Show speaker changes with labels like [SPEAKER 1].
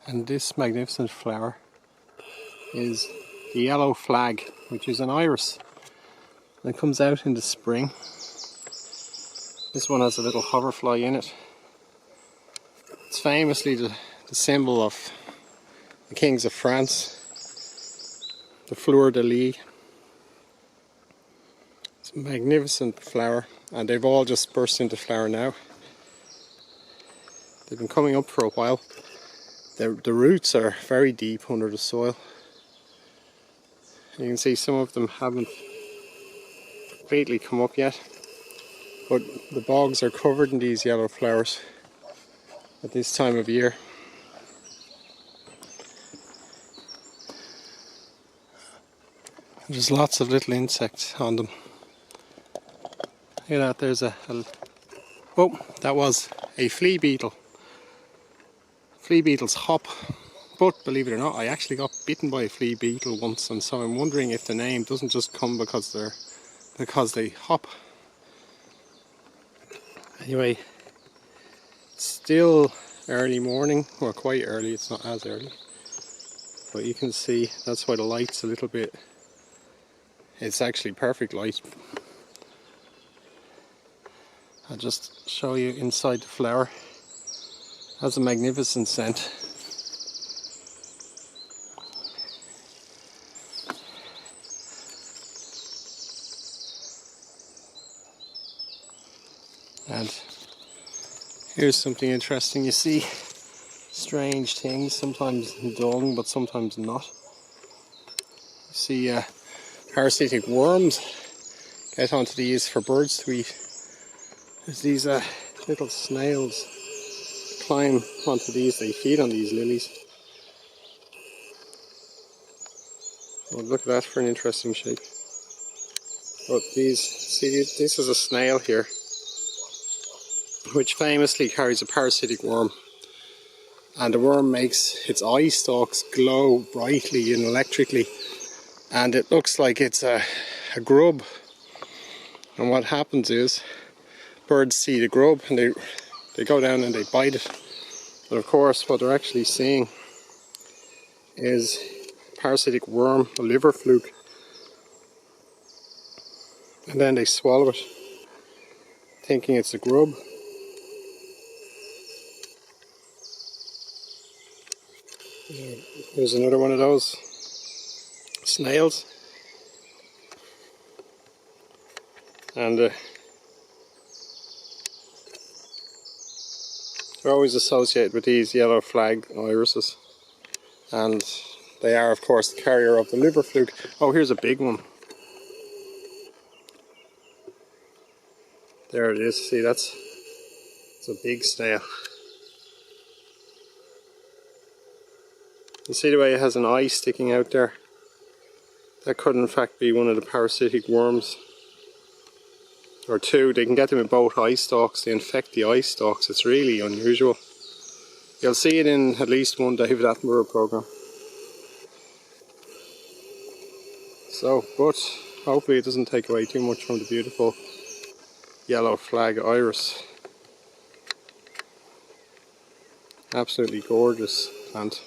[SPEAKER 1] And this magnificent flower is the yellow flag, which is an iris. And it comes out in the spring. This one has a little hoverfly in it. It's famously the symbol of the kings of France, the fleur-de-lis. It's a magnificent flower, and they've all just burst into flower now. They've been coming up for a while. The roots are very deep under the soil. You can see some of them haven't completely come up yet, but the bogs are covered in these yellow flowers at this time of year. There's lots of little insects on them. Look at that, there's oh, that was a flea beetle. Flea beetles hop, but believe it or not, I actually got bitten by a flea beetle once, and so I'm wondering if the name doesn't just come because they hop. Anyway, it's still early morning, or quite early, it's not as early, but you can see that's why the light's a little bit, it's actually perfect light. I'll just show you inside the flower. It has a magnificent scent. And here's something interesting. You see strange things, sometimes dung but sometimes not. You see parasitic worms get onto these for birds to eat. There's these little snails climb onto these, they feed on these lilies. Well, look at that for an interesting shape. But this is a snail here, which famously carries a parasitic worm. And the worm makes its eye stalks glow brightly and electrically. And it looks like it's a grub. And what happens is, birds see the grub and they go down and they bite it. But of course what they're actually seeing is a parasitic worm, a liver fluke. And then they swallow it, thinking it's a grub. Here's another one of those snails. And they're always associated with these yellow flag irises, and they are of course the carrier of the liver fluke. Oh, here's a big one. There it is. See, it's a big snail. You see the way it has an eye sticking out there? That could in fact be one of the parasitic worms. Or two, they can get them in both eye stalks, they infect the eye stalks. It's really unusual. You'll see it in at least one David Attenborough programme. So, but hopefully it doesn't take away too much from the beautiful yellow flag iris. Absolutely gorgeous plant.